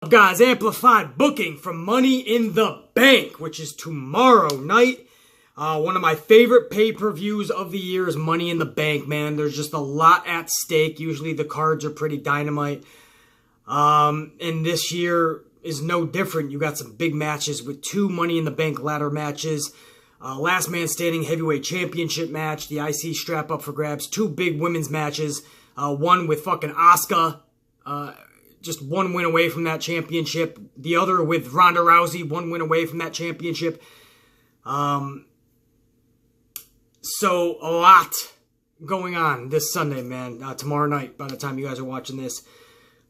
Guys, amplified booking from Money in the Bank, which is tomorrow night. One of my favorite pay-per-views of the year is Money in the Bank, man. There's just a lot at stake. Usually the cards are pretty dynamite. And this year is no different. You got some big matches with 2 Money in the Bank ladder matches. Last Man Standing Heavyweight Championship match. The IC strap up for grabs. 2 big women's matches. One with fucking Asuka. Just 1 win away from that championship. The other with Ronda Rousey, 1 win away from that championship. So, a lot going on this Sunday, man. Tomorrow night, by the time you guys are watching this.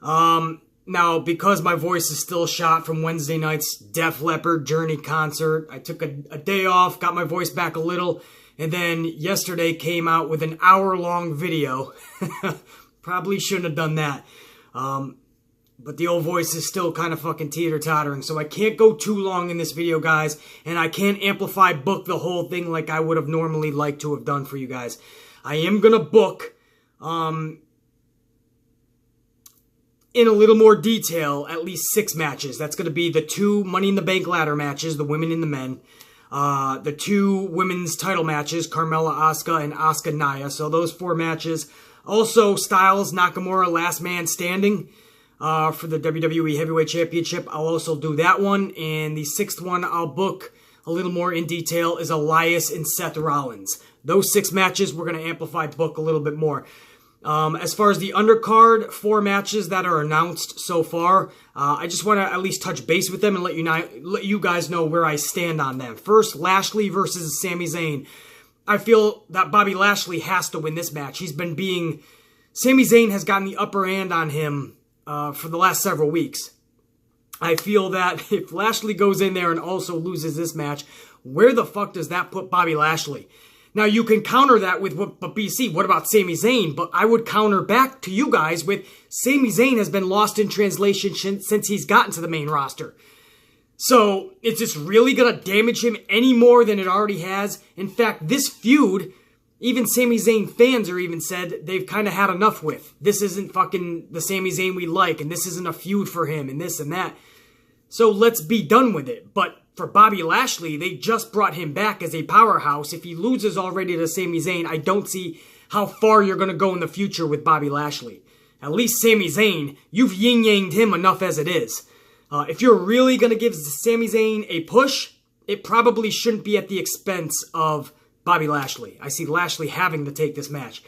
Now, because my voice is still shot from Wednesday night's Def Leppard Journey concert, I took a day off, got my voice back a little, and then yesterday came out with an hour-long video. Probably shouldn't have done that. But the old voice is still kind of fucking teeter-tottering, so I can't go too long in this video, guys, and I can't amplify book the whole thing like I would have normally liked to have done for you guys. I am going to book, in a little more detail, at least 6 matches. That's going to be the 2 Money in the Bank ladder matches, the women and the men. The 2 women's title matches, Carmella Asuka and Asuka Nia. So those 4 matches. Also, Styles Nakamura Last Man Standing. For the WWE Heavyweight Championship. I'll also do that one. And the 6th one I'll book a little more in detail is Elias and Seth Rollins. Those 6 matches we're going to amplify book a little bit more. As far as the undercard, 4 matches that are announced so far, I just want to at least touch base with them and let you guys know where I stand on them. First, Lashley versus Sami Zayn. I feel that Bobby Lashley has to win this match. Sami Zayn has gotten the upper hand on him for the last several weeks. I feel that if Lashley goes in there and also loses this match, where the fuck does that put Bobby Lashley? Now, you can counter that with, but BC, what about Sami Zayn? But I would counter back to you guys with Sami Zayn has been lost in translation since he's gotten to the main roster. So, is this really going to damage him any more than it already has? In fact, this feud, even Sami Zayn fans are even said they've kind of had enough with. This isn't fucking the Sami Zayn we like, and this isn't a feud for him, and this and that. So let's be done with it. But for Bobby Lashley, they just brought him back as a powerhouse. If he loses already to Sami Zayn, I don't see how far you're going to go in the future with Bobby Lashley. At least Sami Zayn, you've yin-yanged him enough as it is. If you're really going to give Sami Zayn a push, it probably shouldn't be at the expense of Bobby Lashley. I see Lashley having to take this match.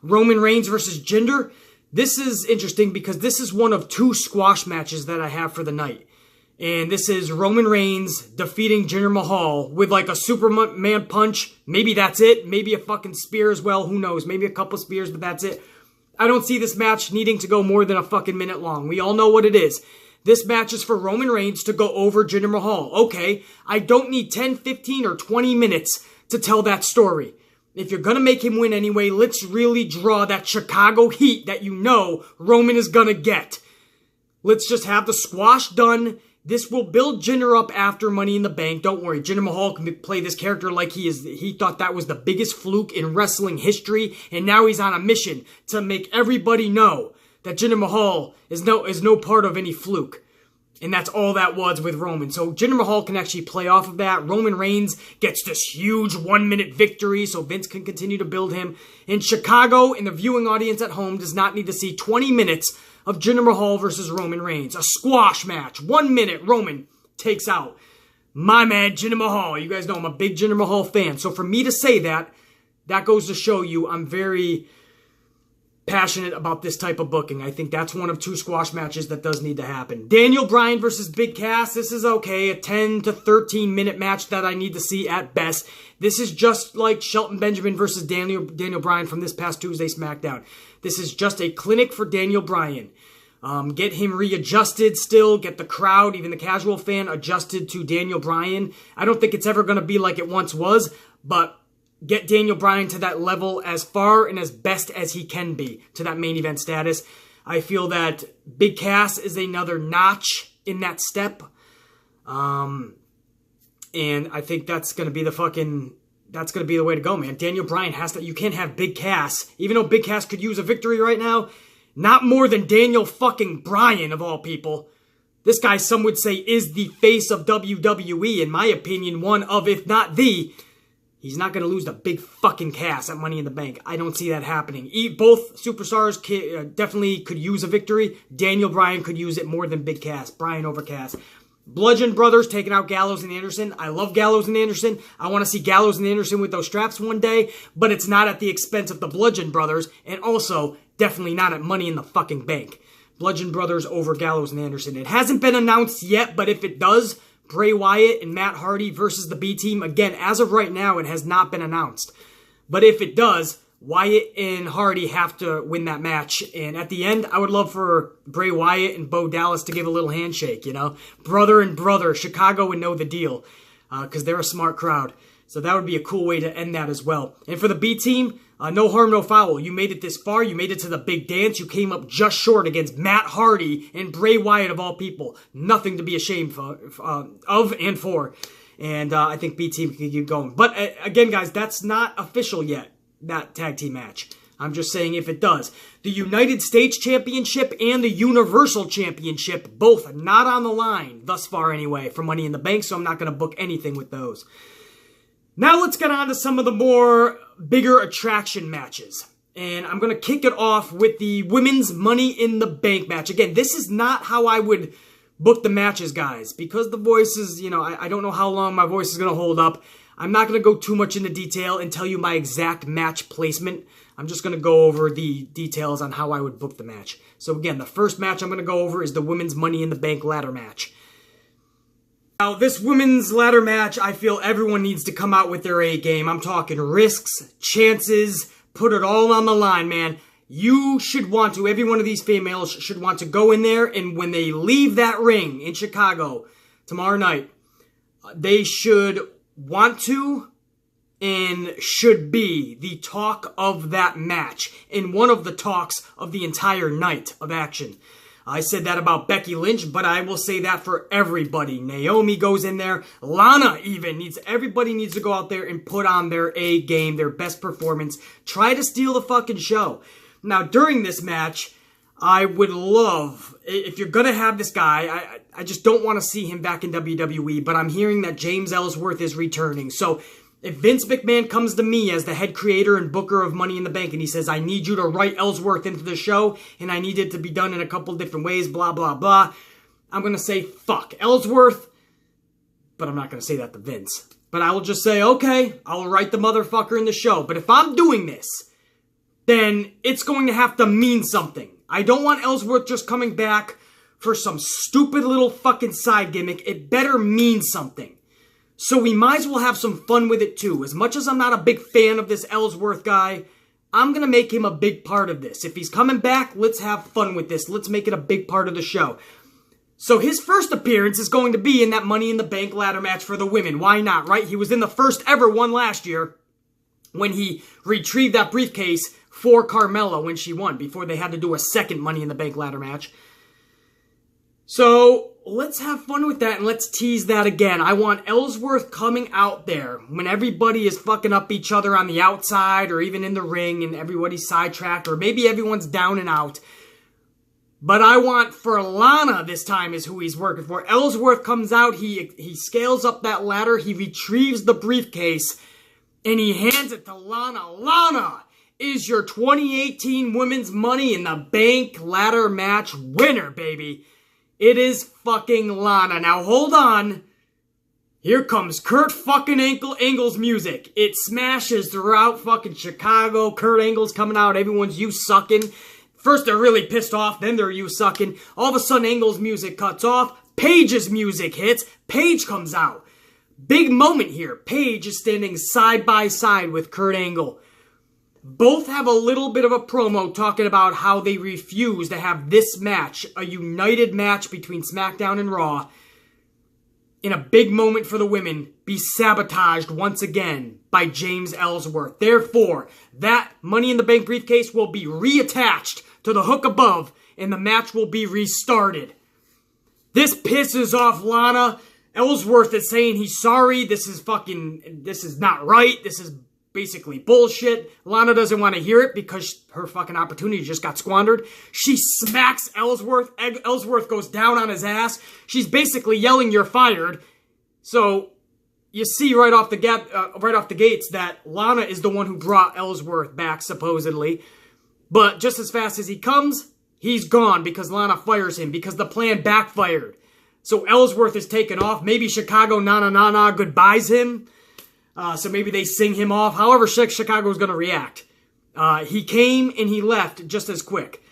Roman Reigns versus Jinder. This is interesting because this is one of 2 squash matches that I have for the night. And this is Roman Reigns defeating Jinder Mahal with like a Superman punch. Maybe that's it. Maybe a fucking spear as well. Who knows? Maybe a couple spears, but that's it. I don't see this match needing to go more than a fucking minute long. We all know what it is. This match is for Roman Reigns to go over Jinder Mahal. Okay, I don't need 10, 15, or 20 minutes to tell that story. If you're going to make him win anyway, let's really draw that Chicago heat that you know Roman is going to get. Let's just have the squash done. This will build Jinder up after Money in the Bank. Don't worry, Jinder Mahal can play this character like he is. He thought that was the biggest fluke in wrestling history, and now he's on a mission to make everybody know that Jinder Mahal is no part of any fluke. And that's all that was with Roman. So Jinder Mahal can actually play off of that. Roman Reigns gets this huge 1-minute victory so Vince can continue to build him. And Chicago and the viewing audience at home does not need to see 20 minutes of Jinder Mahal versus Roman Reigns. A squash match. 1 minute, Roman takes out my man Jinder Mahal. You guys know I'm a big Jinder Mahal fan. So for me to say that, that goes to show you I'm very passionate about this type of booking. I think that's one of 2 squash matches that does need to happen. Daniel Bryan versus Big Cass. This is okay. A 10 to 13 minute match that I need to see at best. This is just like Shelton Benjamin versus Daniel Bryan from this past Tuesday SmackDown. This is just a clinic for Daniel Bryan. Get him readjusted still. Get the crowd, even the casual fan, adjusted to Daniel Bryan. I don't think it's ever going to be like it once was, but get Daniel Bryan to that level as far and as best as he can be to that main event status. I feel that Big Cass is another notch in that step. And I think that's going to be the way to go, man. Daniel Bryan you can't have Big Cass, even though Big Cass could use a victory right now, not more than Daniel fucking Bryan of all people. This guy, some would say, is the face of WWE. In my opinion, one of, if not the... He's not going to lose the big fucking Cass at Money in the Bank. I don't see that happening. Both superstars definitely could use a victory. Daniel Bryan could use it more than Big Cass. Bryan over Cass. Bludgeon Brothers taking out Gallows and Anderson. I love Gallows and Anderson. I want to see Gallows and Anderson with those straps one day. But it's not at the expense of the Bludgeon Brothers. And also, definitely not at Money in the fucking Bank. Bludgeon Brothers over Gallows and Anderson. It hasn't been announced yet, but if it does... Bray Wyatt and Matt Hardy versus the B-Team. Again, as of right now, it has not been announced. But if it does, Wyatt and Hardy have to win that match. And at the end, I would love for Bray Wyatt and Bo Dallas to give a little handshake, you know? Brother and brother. Chicago would know the deal because they're a smart crowd. So that would be a cool way to end that as well. And for the B-Team, no harm, no foul. You made it this far. You made it to the big dance. You came up just short against Matt Hardy and Bray Wyatt of all people. Nothing to be ashamed of and for. And I think B-Team can keep going. But again, guys, that's not official yet, that tag team match. I'm just saying if it does. The United States Championship and the Universal Championship, both not on the line, thus far anyway, for Money in the Bank, so I'm not going to book anything with those. Now let's get on to some of the more bigger attraction matches. And I'm going to kick it off with the Women's Money in the Bank match. Again, this is not how I would book the matches, guys. Because the voices, you know, I don't know how long my voice is going to hold up. I'm not going to go too much into detail and tell you my exact match placement. I'm just going to go over the details on how I would book the match. So again, the first match I'm going to go over is the Women's Money in the Bank ladder match. Now, this women's ladder match, I feel everyone needs to come out with their A game. I'm talking risks, chances, put it all on the line, man. You should want to, every one of these females should want to go in there, and when they leave that ring in Chicago tomorrow night, they should want to and should be the talk of that match and one of the talks of the entire night of action. I said that about Becky Lynch, but I will say that for everybody. Naomi goes in there. Lana even everybody needs to go out there and put on their A game, their best performance. Try to steal the fucking show. Now, during this match, I would love, if you're going to have this guy, I just don't want to see him back in WWE, but I'm hearing that James Ellsworth is returning. So, if Vince McMahon comes to me as the head creator and booker of Money in the Bank and he says, I need you to write Ellsworth into the show and I need it to be done in a couple different ways, blah, blah, blah, I'm going to say, fuck Ellsworth, but I'm not going to say that to Vince. But I will just say, okay, I'll write the motherfucker in the show. But if I'm doing this, then it's going to have to mean something. I don't want Ellsworth just coming back for some stupid little fucking side gimmick. It better mean something. So we might as well have some fun with it too. As much as I'm not a big fan of this Ellsworth guy, I'm going to make him a big part of this. If he's coming back, let's have fun with this. Let's make it a big part of the show. So his first appearance is going to be in that Money in the Bank ladder match for the women. Why not, right? He was in the first ever one last year when he retrieved that briefcase for Carmella when she won, before they had to do a second Money in the Bank ladder match. So let's have fun with that and let's tease that again. I want Ellsworth coming out there when everybody is fucking up each other on the outside or even in the ring and everybody's sidetracked or maybe everyone's down and out. But I want for Lana this time is who he's working for. Ellsworth comes out, he scales up that ladder, he retrieves the briefcase, and he hands it to Lana. Lana is your 2018 Women's Money in the Bank ladder match winner, baby. It is fucking Lana. Now, hold on. Here comes Kurt fucking Angle's music. It smashes throughout fucking Chicago. Kurt Angle's coming out. Everyone's you sucking. First, they're really pissed off. Then they're you sucking. All of a sudden, Angle's music cuts off. Paige's music hits. Paige comes out. Big moment here. Paige is standing side by side with Kurt Angle. Both have a little bit of a promo talking about how they refuse to have this match, a united match between SmackDown and Raw, in a big moment for the women, be sabotaged once again by James Ellsworth. Therefore, that Money in the Bank briefcase will be reattached to the hook above, and the match will be restarted. This pisses off Lana. Ellsworth is saying he's sorry. This is not right. This is basically bullshit. Lana doesn't want to hear it because her fucking opportunity just got squandered. She smacks Ellsworth. Ellsworth goes down on his ass. She's basically yelling, "You're fired." So you see right off the gates that Lana is the one who brought Ellsworth back, supposedly. But just as fast as he comes, he's gone because Lana fires him because the plan backfired. So Ellsworth is taken off. Maybe Chicago na-na-na-na goodbyes him. So maybe they sing him off. However Chicago's going to react. He came and he left just as quick.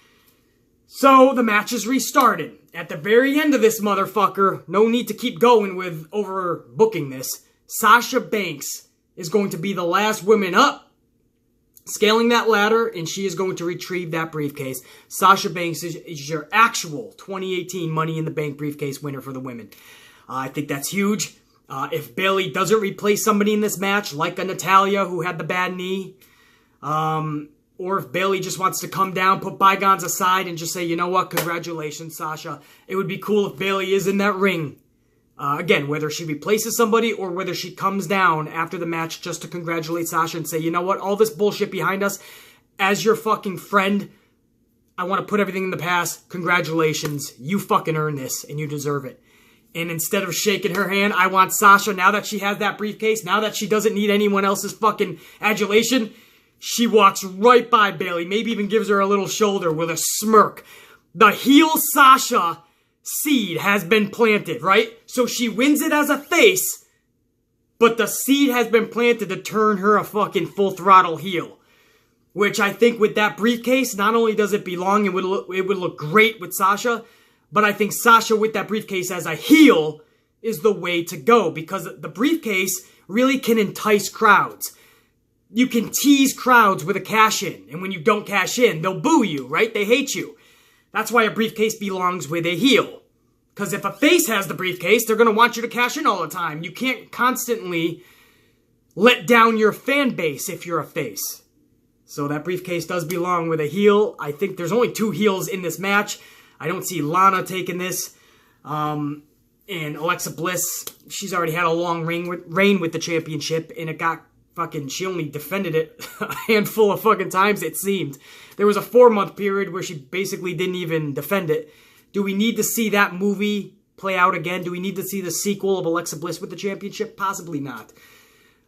So the match is restarted. At the very end of this motherfucker, no need to keep going with overbooking this, Sasha Banks is going to be the last woman up, scaling that ladder, and she is going to retrieve that briefcase. Sasha Banks is your actual 2018 Money in the Bank briefcase winner for the women. I think that's huge. If Bayley doesn't replace somebody in this match, like a Natalya who had the bad knee, or if Bayley just wants to come down, put bygones aside, and just say, you know what, congratulations, Sasha. It would be cool if Bayley is in that ring. Again, whether she replaces somebody or whether she comes down after the match just to congratulate Sasha and say, you know what, all this bullshit behind us, as your fucking friend, I want to put everything in the past. Congratulations. You fucking earned this, and you deserve it. And instead of shaking her hand, I want Sasha, now that she has that briefcase, now that she doesn't need anyone else's fucking adulation, she walks right by Bayley, maybe even gives her a little shoulder with a smirk. The heel Sasha seed has been planted, right? So she wins it as a face, but the seed has been planted to turn her a fucking full throttle heel. Which I think with that briefcase, not only does it belong, it would look great with Sasha, but I think Sasha with that briefcase as a heel is the way to go, because the briefcase really can entice crowds. You can tease crowds with a cash in, and when you don't cash in, they'll boo you, right? They hate you. That's why a briefcase belongs with a heel. Because if a face has the briefcase, they're going to want you to cash in all the time. You can't constantly let down your fan base if you're a face. So that briefcase does belong with a heel. I think there's only 2 heels in this match. I don't see Lana taking this. And Alexa Bliss, she's already had a long reign with the championship, and it got she only defended it a handful of fucking times, it seemed. There was a 4-month period where she basically didn't even defend it. Do we need to see that movie play out again? Do we need to see the sequel of Alexa Bliss with the championship? Possibly not.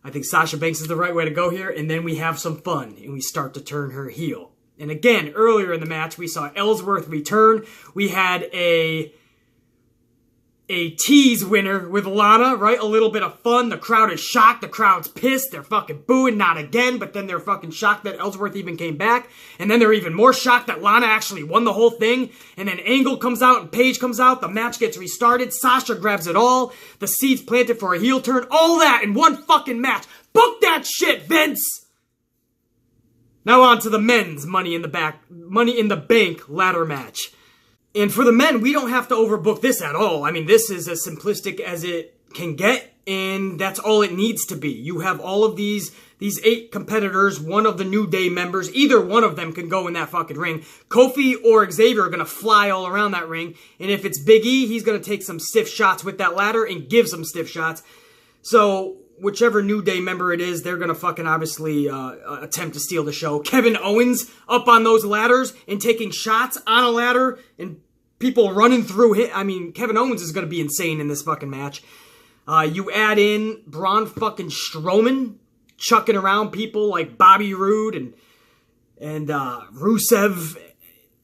I think Sasha Banks is the right way to go here, and then we have some fun, and we start to turn her heel. And again, earlier in the match, we saw Ellsworth return. We had a tease winner with Lana, right? A little bit of fun. The crowd is shocked. The crowd's pissed. They're fucking booing, not again. But then they're fucking shocked that Ellsworth even came back. And then they're even more shocked that Lana actually won the whole thing. And then Angle comes out and Paige comes out. The match gets restarted. Sasha grabs it all. The seed's planted for a heel turn. All that in one fucking match. Book that shit, Vince! Now on to the men's Money in the Bank ladder match. And for the men, we don't have to overbook this at all. I mean, this is as simplistic as it can get, and that's all it needs to be. You have all of these 8 competitors, one of the New Day members. Either one of them can go in that fucking ring. Kofi or Xavier are going to fly all around that ring. And if it's Big E, he's going to take some stiff shots with that ladder and give some stiff shots. So whichever New Day member it is, they're going to fucking obviously attempt to steal the show. Kevin Owens up on those ladders and taking shots on a ladder and people running through him. I mean, Kevin Owens is going to be insane in this fucking match. You add in Braun fucking Strowman chucking around people like Bobby Roode and Rusev.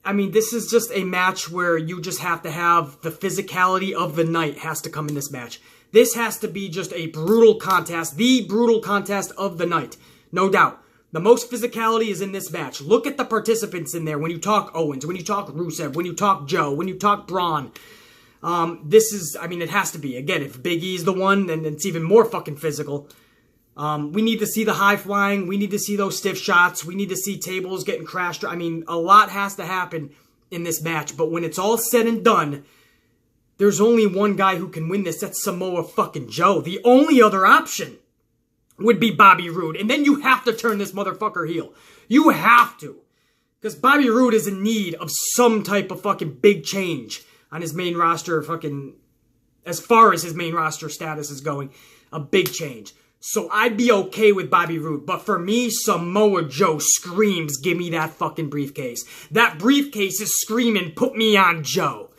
I mean, this is just a match where you just have to have the physicality of the night has to come in this match. This has to be just a brutal contest, the brutal contest of the night, no doubt. The most physicality is in this match. Look at the participants in there. When you talk Owens, when you talk Rusev, when you talk Joe, when you talk Braun. It has to be. Again, if Big E's the one, then it's even more fucking physical. We need to see the high flying. We need to see those stiff shots. We need to see tables getting crashed. I mean, a lot has to happen in this match. But when it's all said and done, there's only one guy who can win this. That's Samoa fucking Joe. The only other option would be Bobby Roode. And then you have to turn this motherfucker heel. You have to. Because Bobby Roode is in need of some type of fucking big change on his main roster fucking, as far as his main roster status is going. A big change. So I'd be okay with Bobby Roode. But for me, Samoa Joe screams, give me that fucking briefcase. That briefcase is screaming, put me on Joe.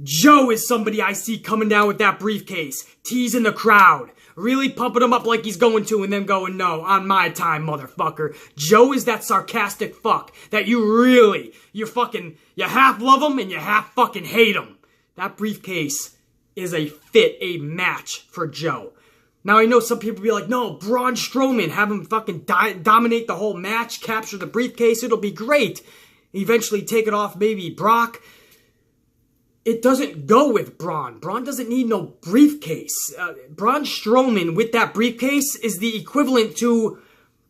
Joe is somebody I see coming down with that briefcase, teasing the crowd, really pumping him up like he's going to, and then going, no, on my time, motherfucker. Joe is that sarcastic fuck that you half love him and you half fucking hate him. That briefcase is a match for Joe. Now, I know some people be like, no, Braun Strowman, have him fucking dominate the whole match, capture the briefcase, it'll be great. Eventually take it off maybe Brock. It doesn't go with Braun. Braun doesn't need no briefcase. Braun Strowman with that briefcase is the equivalent to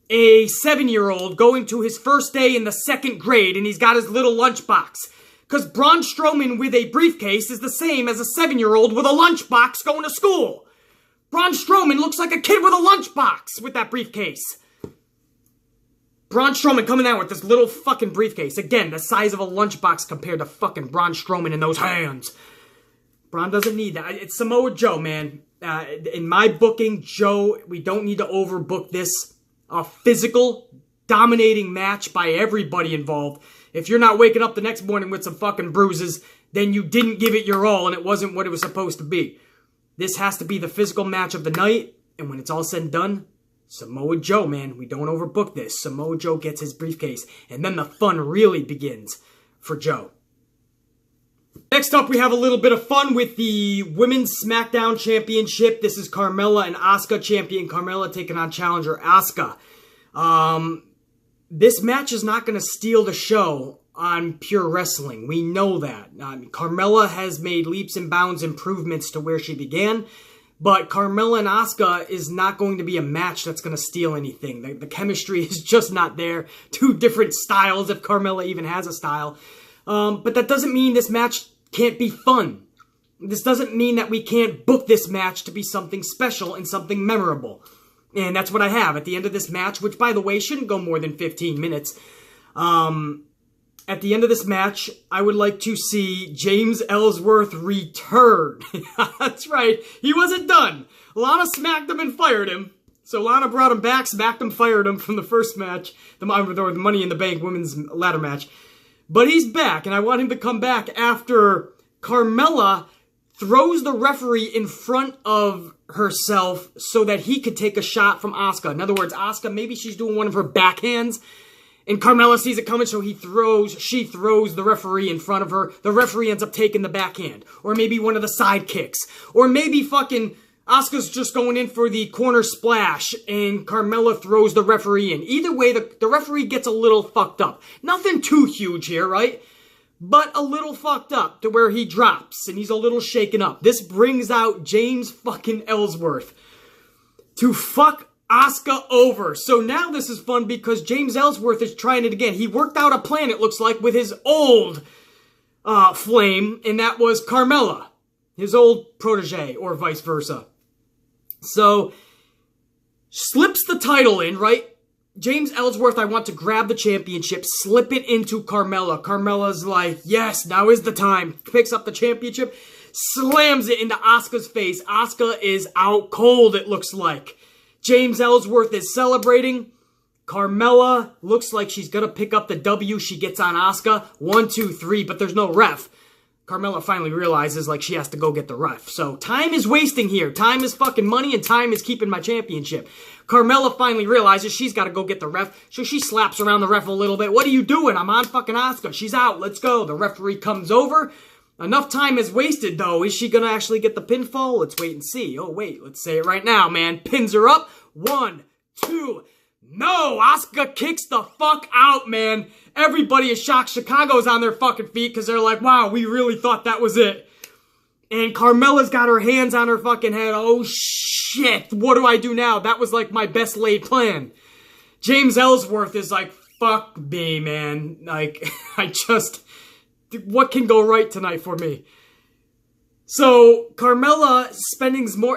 a 7-year-old going to his first day in the 2nd grade and he's got his little lunchbox. Because Braun Strowman with a briefcase is the same as a 7-year-old with a lunchbox going to school. Braun Strowman looks like a kid with a lunchbox with that briefcase. Braun Strowman coming out with this little fucking briefcase. Again, the size of a lunchbox compared to fucking Braun Strowman in those hands. Braun doesn't need that. It's Samoa Joe, man. In my booking, Joe, we don't need to overbook this. A physical, dominating match by everybody involved. If you're not waking up the next morning with some fucking bruises, then you didn't give it your all and it wasn't what it was supposed to be. This has to be the physical match of the night. And when it's all said and done, Samoa Joe, man, we don't overbook this. Samoa Joe gets his briefcase, and then the fun really begins for Joe. Next up, we have a little bit of fun with the Women's SmackDown Championship. This is Carmella and Asuka, champion Carmella taking on challenger Asuka. This match is not going to steal the show on Pure Wrestling. We know that. Carmella has made leaps and bounds improvements to where she began. But Carmella and Asuka is not going to be a match that's going to steal anything. The chemistry is just not there. Two different styles, if Carmella even has a style. But that doesn't mean this match can't be fun. This doesn't mean that we can't book this match to be something special and something memorable. And that's what I have at the end of this match, which, by the way, shouldn't go more than 15 minutes. At the end of this match, I would like to see James Ellsworth return. That's right. He wasn't done. Lana smacked him and fired him. So Lana brought him back, smacked him, fired him from the first match, the Money in the Bank women's ladder match. But he's back, and I want him to come back after Carmella throws the referee in front of herself so that he could take a shot from Asuka. In other words, Asuka, maybe she's doing one of her backhands, and Carmella sees it coming, so she throws the referee in front of her. The referee ends up taking the backhand. Or maybe one of the side kicks. Or maybe fucking Asuka's just going in for the corner splash, and Carmella throws the referee in. Either way, the referee gets a little fucked up. Nothing too huge here, right? But a little fucked up to where he drops, and he's a little shaken up. This brings out James fucking Ellsworth to fuck Asuka over. So now this is fun because James Ellsworth is trying it again. He worked out a plan, it looks like, with his old flame, and that was Carmella, his old protege, or vice versa. So, slips the title in, right? James Ellsworth, I want to grab the championship, slip it into Carmella. Carmella's like, yes, now is the time. Picks up the championship, slams it into Asuka's face. Asuka is out cold, it looks like. James Ellsworth is celebrating. Carmella looks like she's going to pick up the W. She gets on Asuka. 1, 2, 3, but there's no ref. Carmella finally realizes like she has to go get the ref. So time is wasting here. Time is fucking money and time is keeping my championship. Carmella finally realizes she's got to go get the ref. So she slaps around the ref a little bit. What are you doing? I'm on fucking Asuka. She's out. Let's go. The referee comes over. Enough time is wasted, though. Is she going to actually get the pinfall? Let's wait and see. Oh, wait. Let's say it right now, man. Pins her up. 1, 2. No! Asuka kicks the fuck out, man. Everybody is shocked. Chicago's on their fucking feet because they're like, wow, we really thought that was it. And Carmella's got her hands on her fucking head. Oh, shit. What do I do now? That was like my best laid plan. James Ellsworth is like, fuck me, man. Like, what can go right tonight for me? So, Carmella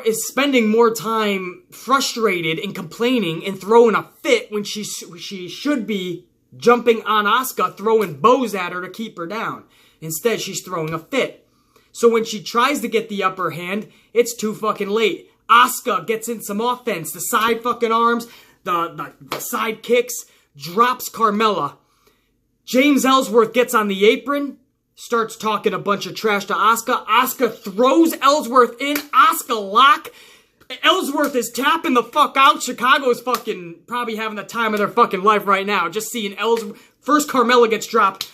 is spending more time frustrated and complaining and throwing a fit when she should be jumping on Asuka, throwing bows at her to keep her down. Instead, she's throwing a fit. So when she tries to get the upper hand, it's too fucking late. Asuka gets in some offense. The side fucking arms, the side kicks, drops Carmella. James Ellsworth gets on the apron, starts talking a bunch of trash to Asuka. Asuka throws Ellsworth in. Asuka lock. Ellsworth is tapping the fuck out. Chicago's fucking probably having the time of their fucking life right now. Just seeing Ellsworth. First Carmella gets dropped.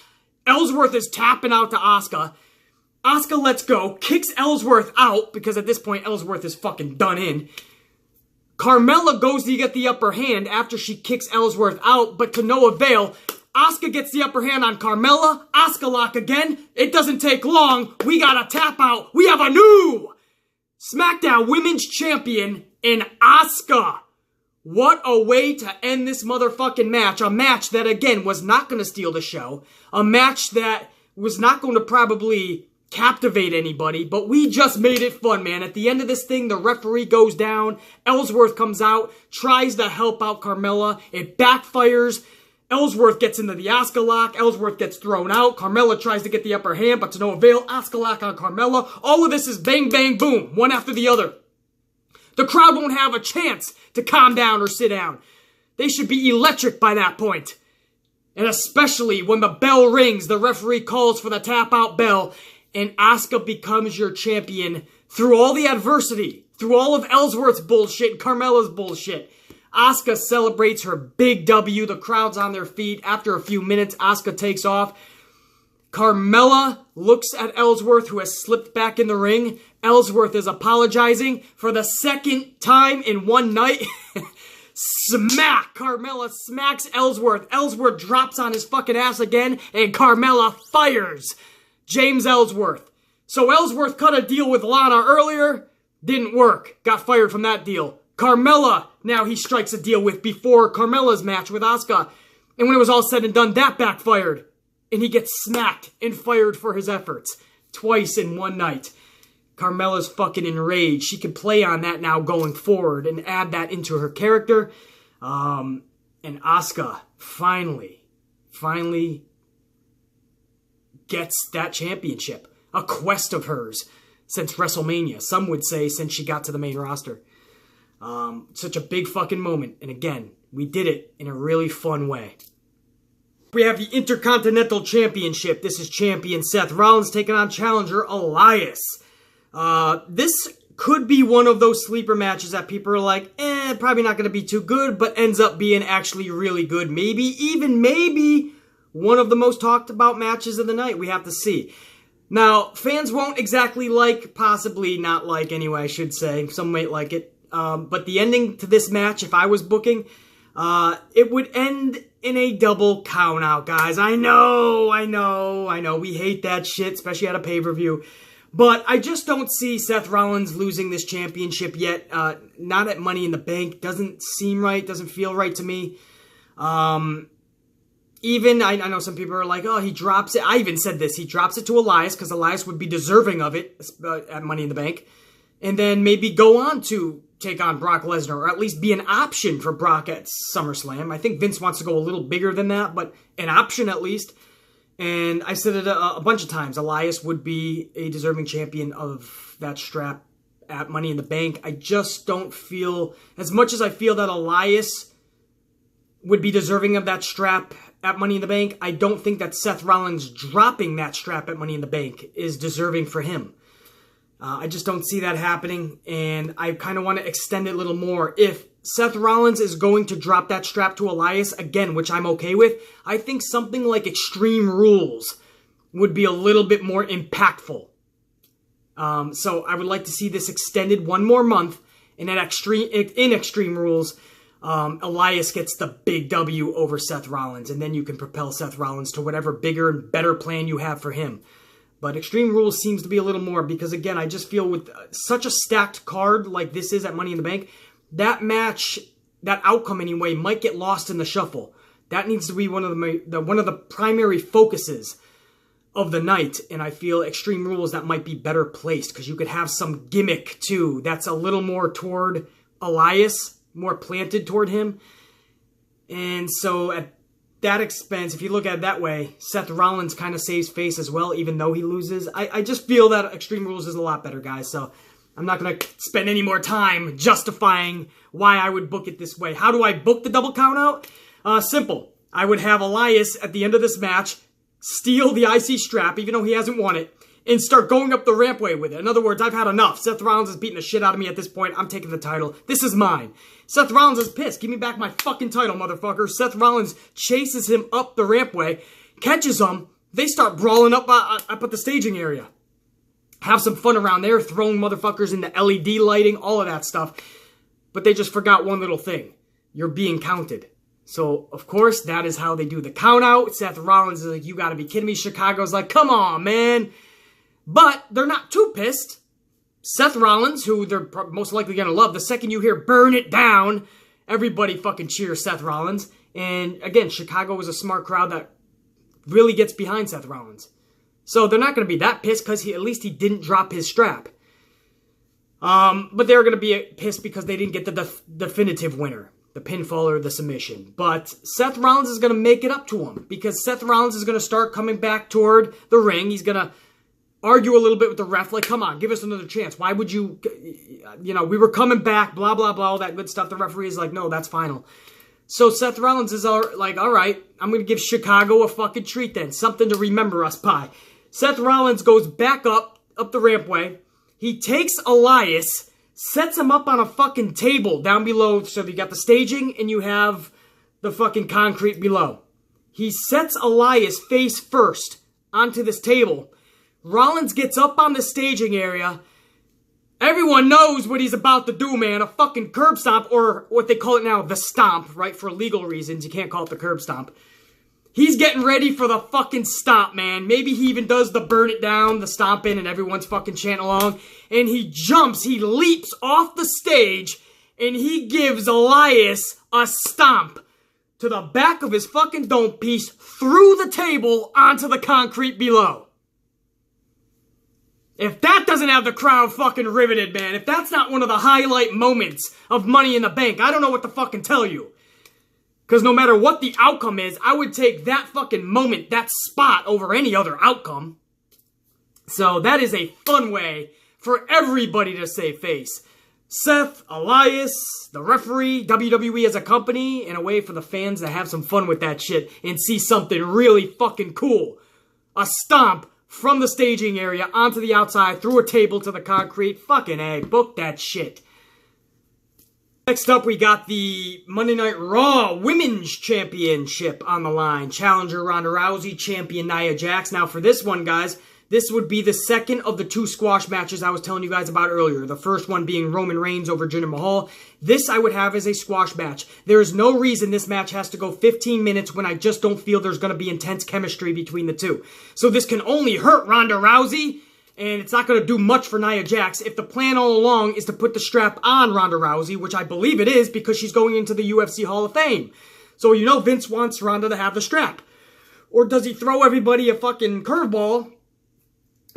Ellsworth is tapping out to Asuka. Asuka lets go, kicks Ellsworth out, because at this point Ellsworth is fucking done in. Carmella goes to get the upper hand after she kicks Ellsworth out, but to no avail. Asuka gets the upper hand on Carmella. Asuka lock again. It doesn't take long. We got a tap out. We have a new SmackDown Women's Champion in Asuka. What a way to end this motherfucking match. A match that, again, was not going to steal the show. A match that was not going to probably captivate anybody, but we just made it fun, man. At the end of this thing, the referee goes down. Ellsworth comes out, tries to help out Carmella. It backfires. Ellsworth gets into the Asuka lock. Ellsworth gets thrown out. Carmella tries to get the upper hand, but to no avail. Asuka lock on Carmella. All of this is bang, bang, boom, one after the other. The crowd won't have a chance to calm down or sit down. They should be electric by that point. And especially when the bell rings, the referee calls for the tap out bell, and Asuka becomes your champion through all the adversity, through all of Ellsworth's bullshit and Carmella's bullshit. Asuka celebrates her big W. The crowd's on their feet. After a few minutes, Asuka takes off. Carmella looks at Ellsworth, who has slipped back in the ring. Ellsworth is apologizing for the second time in one night. Smack! Carmella smacks Ellsworth. Ellsworth drops on his fucking ass again, and Carmella fires James Ellsworth. So Ellsworth cut a deal with Lana earlier. Didn't work. Got fired from that deal. Carmella, now he strikes a deal with before Carmella's match with Asuka. And when it was all said and done, that backfired. And he gets smacked and fired for his efforts. Twice in one night. Carmella's fucking enraged. She can play on that now going forward and add that into her character. And Asuka finally gets that championship. A quest of hers since WrestleMania. Some would say since she got to the main roster. Such a big fucking moment. And again, we did it in a really fun way. We have the Intercontinental Championship. This is champion Seth Rollins taking on challenger Elias. This could be one of those sleeper matches that people are like, probably not going to be too good, but ends up being actually really good. Maybe one of the most talked about matches of the night. We have to see. Now, fans won't exactly like, possibly not like anyway, I should say. Some might like it. But the ending to this match, if I was booking, it would end in a double count out, guys. I know. We hate that shit, especially at a pay-per-view. But I just don't see Seth Rollins losing this championship yet. Not at Money in the Bank. Doesn't seem right. Doesn't feel right to me. Even, I know some people are like, oh, he drops it. I even said this. He drops it to Elias because Elias would be deserving of it at Money in the Bank. And then maybe go on to take on Brock Lesnar, or at least be an option for Brock at SummerSlam. I think Vince wants to go a little bigger than that, but an option at least. And I said it a bunch of times. Elias would be a deserving champion of that strap at Money in the Bank. I just don't feel, as much as I feel that Elias would be deserving of that strap at Money in the Bank, I don't think that Seth Rollins dropping that strap at Money in the Bank is deserving for him. I just don't see that happening, and I kind of want to extend it a little more. If Seth Rollins is going to drop that strap to Elias, again, which I'm okay with, I think something like Extreme Rules would be a little bit more impactful. So I would like to see this extended one more month, and in Extreme Rules, Elias gets the big W over Seth Rollins, and then you can propel Seth Rollins to whatever bigger and better plan you have for him. But Extreme Rules seems to be a little more, because again, I just feel with such a stacked card like this is at Money in the Bank, that match, that outcome anyway, might get lost in the shuffle. That needs to be one of the primary focuses of the night, and I feel Extreme Rules that might be better placed, because you could have some gimmick too that's a little more toward Elias, more planted toward him. And so at that expense, if you look at it that way, Seth Rollins kind of saves face as well, even though he loses. I just feel that Extreme Rules is a lot better, guys. So I'm not going to spend any more time justifying why I would book it this way. How do I book the double count out? Simple. I would have Elias at the end of this match steal the IC strap, even though he hasn't won it, and start going up the rampway with it. In other words, I've had enough. Seth Rollins is beating the shit out of me at this point. I'm taking the title. This is mine. Seth Rollins is pissed. Give me back my fucking title, motherfucker. Seth Rollins chases him up the rampway, catches him. They start brawling up at the staging area. Have some fun around there, throwing motherfuckers into LED lighting, all of that stuff. But they just forgot one little thing. You're being counted. So, of course, that is how they do the count out. Seth Rollins is like, you gotta be kidding me. Chicago's like, come on, man. But they're not too pissed. Seth Rollins, who they're most likely going to love, the second you hear burn it down, everybody fucking cheers Seth Rollins. And again, Chicago is a smart crowd that really gets behind Seth Rollins. So they're not going to be that pissed because at least he didn't drop his strap. But they're going to be pissed because they didn't get the definitive winner, the pinfall or the submission. But Seth Rollins is going to make it up to him because Seth Rollins is going to start coming back toward the ring. He's going to argue a little bit with the ref, like, come on, give us another chance. Why would you, we were coming back, blah, blah, blah, all that good stuff. The referee is like, no, that's final. So Seth Rollins is like, all right, I'm going to give Chicago a fucking treat then. Something to remember us by. Seth Rollins goes back up the rampway. He takes Elias, sets him up on a fucking table down below. So you got the staging and you have the fucking concrete below. He sets Elias face first onto this table. Rollins gets up on the staging area. Everyone knows what he's about to do, man. A fucking curb stomp, or what they call it now, the stomp, right? For legal reasons, you can't call it the curb stomp. He's getting ready for the fucking stomp, man. Maybe he even does the burn it down, the stomping, and everyone's fucking chanting along. And he jumps, he leaps off the stage, and he gives Elias a stomp to the back of his fucking dome piece, through the table, onto the concrete below. If that doesn't have the crowd fucking riveted, man, if that's not one of the highlight moments of Money in the Bank, I don't know what to fucking tell you. Because no matter what the outcome is, I would take that fucking moment, that spot, over any other outcome. So that is a fun way for everybody to save face. Seth, Elias, the referee, WWE as a company, and a way for the fans to have some fun with that shit and see something really fucking cool. A stomp from the staging area onto the outside, through a table to the concrete. Fucking A, book that shit. Next up, we got the Monday Night Raw Women's Championship on the line. Challenger Ronda Rousey, champion Nia Jax. Now for this one, guys, this would be the second of the two squash matches I was telling you guys about earlier. The first one being Roman Reigns over Jinder Mahal. This I would have as a squash match. There is no reason this match has to go 15 minutes when I just don't feel there's going to be intense chemistry between the two. So this can only hurt Ronda Rousey, and it's not going to do much for Nia Jax if the plan all along is to put the strap on Ronda Rousey, which I believe it is because she's going into the UFC Hall of Fame. So you know Vince wants Ronda to have the strap. Or does he throw everybody a fucking curveball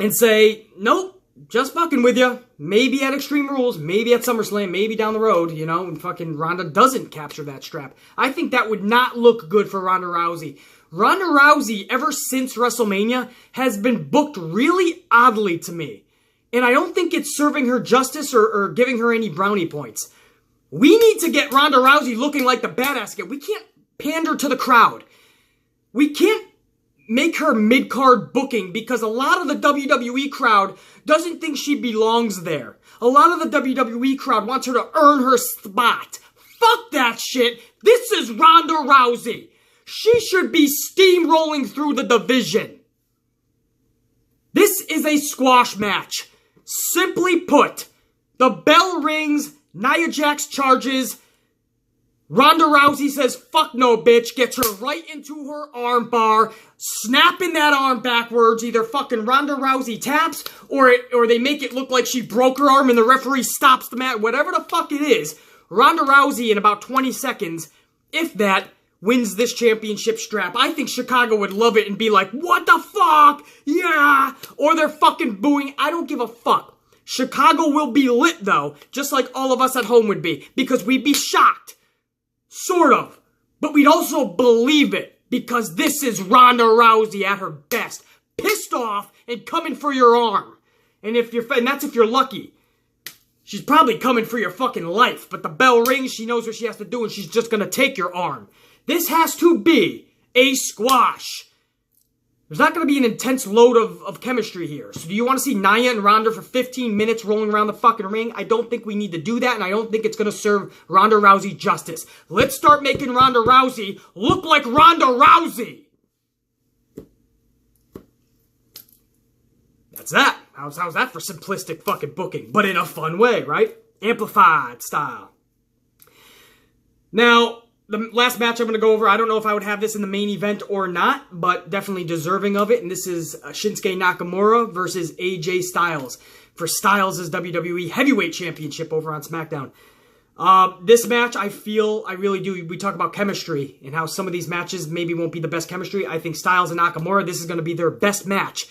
and say, nope, just fucking with you. Maybe at Extreme Rules, maybe at SummerSlam, maybe down the road, and fucking Ronda doesn't capture that strap. I think that would not look good for Ronda Rousey. Ronda Rousey, ever since WrestleMania, has been booked really oddly to me. And I don't think it's serving her justice or giving her any brownie points. We need to get Ronda Rousey looking like the badass again. We can't pander to the crowd. We can't make her mid-card booking because a lot of the WWE crowd doesn't think she belongs there. A lot of the WWE crowd wants her to earn her spot. Fuck that shit. This is Ronda Rousey. She should be steamrolling through the division. This is a squash match. Simply put, the bell rings, Nia Jax charges, Ronda Rousey says, fuck no, bitch, gets her right into her arm bar, snapping that arm backwards. Either fucking Ronda Rousey taps, or they make it look like she broke her arm and the referee stops the match. Whatever the fuck it is, Ronda Rousey in about 20 seconds, if that, wins this championship strap. I think Chicago would love it and be like, what the fuck? Yeah! Or they're fucking booing. I don't give a fuck. Chicago will be lit, though, just like all of us at home would be, because we'd be shocked. Sort of. But we'd also believe it, because this is Ronda Rousey at her best. Pissed off and coming for your arm. And that's if you're lucky. She's probably coming for your fucking life, but the bell rings, she knows what she has to do, and she's just gonna take your arm. This has to be a squash. There's not gonna be an intense load of chemistry here. So do you want to see Nia and Ronda for 15 minutes rolling around the fucking ring? I don't think we need to do that, and I don't think it's gonna serve Ronda Rousey justice. Let's start making Ronda Rousey look like Ronda Rousey. That's that. How's that for simplistic fucking booking? But in a fun way, right? Amplified style. Now, the last match I'm going to go over, I don't know if I would have this in the main event or not, but definitely deserving of it. And this is Shinsuke Nakamura versus AJ Styles for Styles' WWE Heavyweight Championship over on SmackDown. This match, I really do. We talk about chemistry and how some of these matches maybe won't be the best chemistry. I think Styles and Nakamura, this is going to be their best match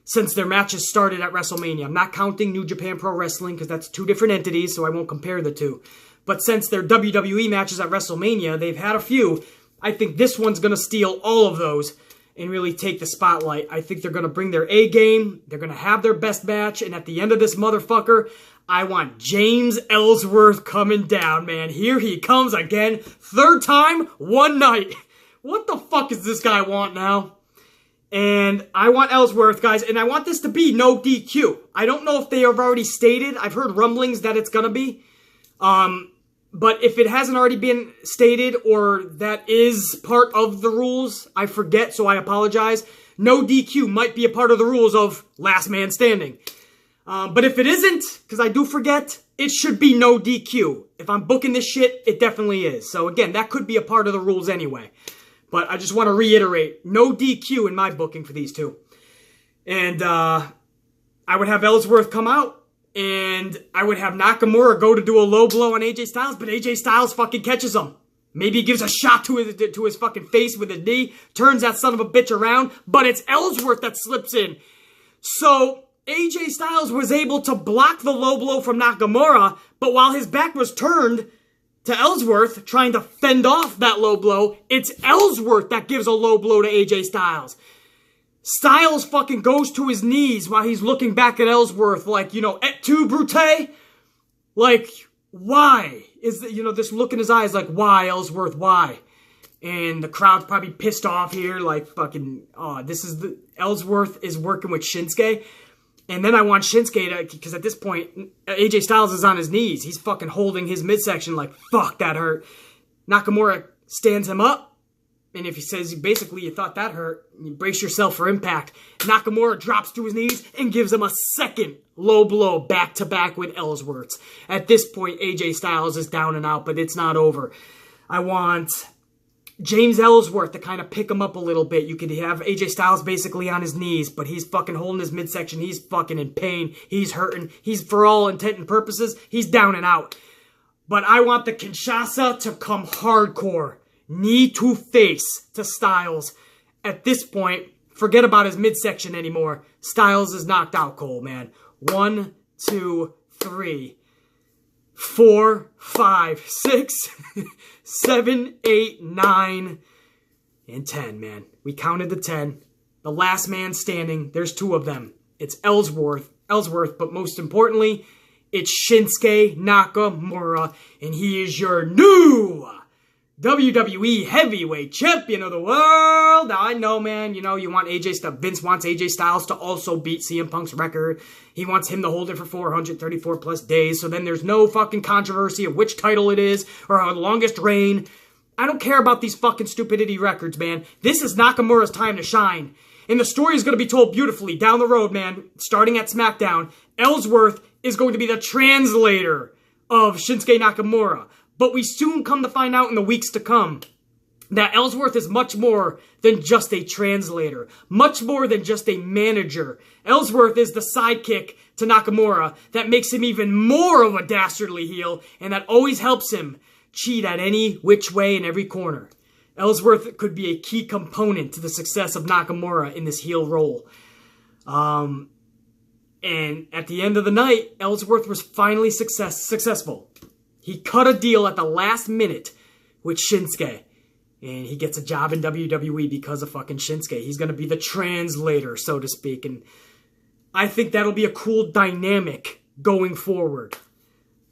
since their matches started at WrestleMania. I'm not counting New Japan Pro Wrestling because that's two different entities, so I won't compare the two. But since their WWE matches at WrestleMania, they've had a few. I think this one's going to steal all of those and really take the spotlight. I think they're going to bring their A game. They're going to have their best match. And at the end of this motherfucker, I want James Ellsworth coming down, man. Here he comes again. Third time, one night. What the fuck does this guy want now? And I want Ellsworth, guys, and I want this to be no DQ. I don't know if they have already stated. I've heard rumblings that it's going to be. But if it hasn't already been stated or that is part of the rules, I forget, so I apologize. No DQ might be a part of the rules of last man standing. But if it isn't, because I do forget, it should be no DQ. If I'm booking this shit, it definitely is. So again, that could be a part of the rules anyway. But I just want to reiterate, no DQ in my booking for these two. And I would have Ellsworth come out. And I would have Nakamura go to do a low blow on AJ Styles. But AJ Styles fucking catches him. Maybe he gives a shot to his fucking face with his knee. Turns that son of a bitch around. But it's Ellsworth that slips in. So AJ Styles was able to block the low blow from Nakamura. But while his back was turned to Ellsworth, trying to fend off that low blow, it's Ellsworth that gives a low blow to AJ Styles. Styles fucking goes to his knees while he's looking back at Ellsworth like, et tu, Brute? Like, why? This look in his eyes like, why, Ellsworth, why? And the crowd's probably pissed off here like fucking, Ellsworth is working with Shinsuke. And then I want Shinsuke to, because at this point, AJ Styles is on his knees. He's fucking holding his midsection like, fuck, that hurt. Nakamura stands him up. And if he says, basically, you thought that hurt, you brace yourself for impact. Nakamura drops to his knees and gives him a second low blow back-to-back with Ellsworth. At this point, AJ Styles is down and out, but it's not over. I want James Ellsworth to kind of pick him up a little bit. You could have AJ Styles basically on his knees, but he's fucking holding his midsection. He's fucking in pain. He's hurting. He's, for all intent and purposes, he's down and out. But I want the Kinshasa to come hardcore. Knee to face to Styles. At this point, forget about his midsection anymore. Styles is knocked out cold, man. 1, 2, 3, 4, 5, 6, 7, 8, 9, and 10, man. We counted the 10. The last man standing, there's two of them. It's Ellsworth, but most importantly, it's Shinsuke Nakamura, and he is your new WWE Heavyweight Champion of the World. Now, I know, man, you want AJ Styles. Vince wants AJ Styles to also beat CM Punk's record. He wants him to hold it for 434 plus days. So then there's no fucking controversy of which title it is or how the longest reign. I don't care about these fucking stupidity records, man. This is Nakamura's time to shine. And the story is going to be told beautifully down the road, man. Starting at SmackDown, Ellsworth is going to be the translator of Shinsuke Nakamura. But we soon come to find out in the weeks to come that Ellsworth is much more than just a translator, much more than just a manager. Ellsworth is the sidekick to Nakamura that makes him even more of a dastardly heel and that always helps him cheat at any which way in every corner. Ellsworth could be a key component to the success of Nakamura in this heel role. And at the end of the night, Ellsworth was finally successful. He cut a deal at the last minute with Shinsuke. And he gets a job in WWE because of fucking Shinsuke. He's going to be the translator, so to speak. And I think that'll be a cool dynamic going forward.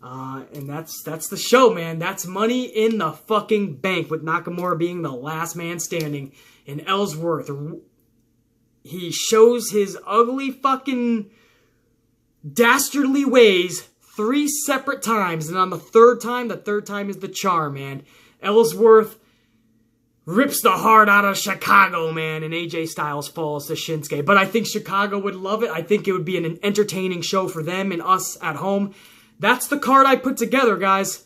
And that's the show, man. That's Money in the fucking Bank, with Nakamura being the last man standing. And Ellsworth, he shows his ugly fucking dastardly ways 3 separate times. And on the third time is the charm, man. Ellsworth rips the heart out of Chicago, man, and AJ Styles falls to Shinsuke. But I think Chicago would love it. I think it would be an entertaining show for them and us at home. That's the card I put together, guys.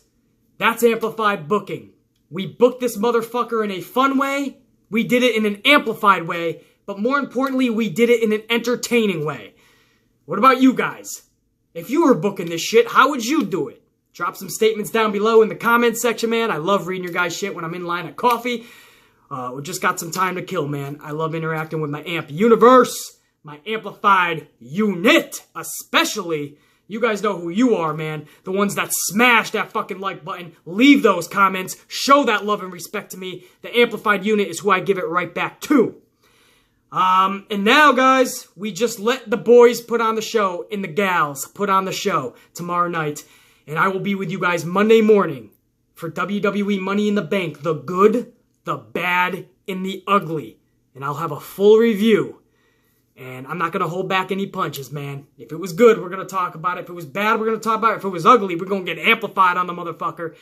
That's amplified booking. We booked this motherfucker in a fun way. We did it in an amplified way. But more importantly, we did it in an entertaining way. What about you guys? If you were booking this shit, how would you do it? Drop some statements down below in the comments section, man. I love reading your guys' shit when I'm in line at coffee. We just got some time to kill, man. I love interacting with my amp universe, my amplified unit, especially. You guys know who you are, man. The ones that smash that fucking like button. Leave those comments. Show that love and respect to me. The amplified unit is who I give it right back to. And now, guys, we just let the boys put on the show and the gals put on the show tomorrow night. And I will be with you guys Monday morning for WWE Money in the Bank. The good, the bad, and the ugly. And I'll have a full review. And I'm not going to hold back any punches, man. If it was good, we're going to talk about it. If it was bad, we're going to talk about it. If it was ugly, we're going to get amplified on the motherfucker.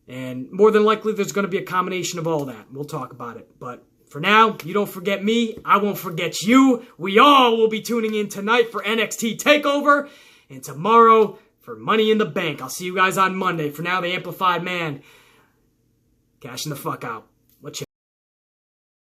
And more than likely, there's going to be a combination of all that. We'll talk about it. But for now, you don't forget me. I won't forget you. We all will be tuning in tonight for NXT TakeOver. And tomorrow for Money in the Bank. I'll see you guys on Monday. For now, the Amplified Man. Cashing the fuck out.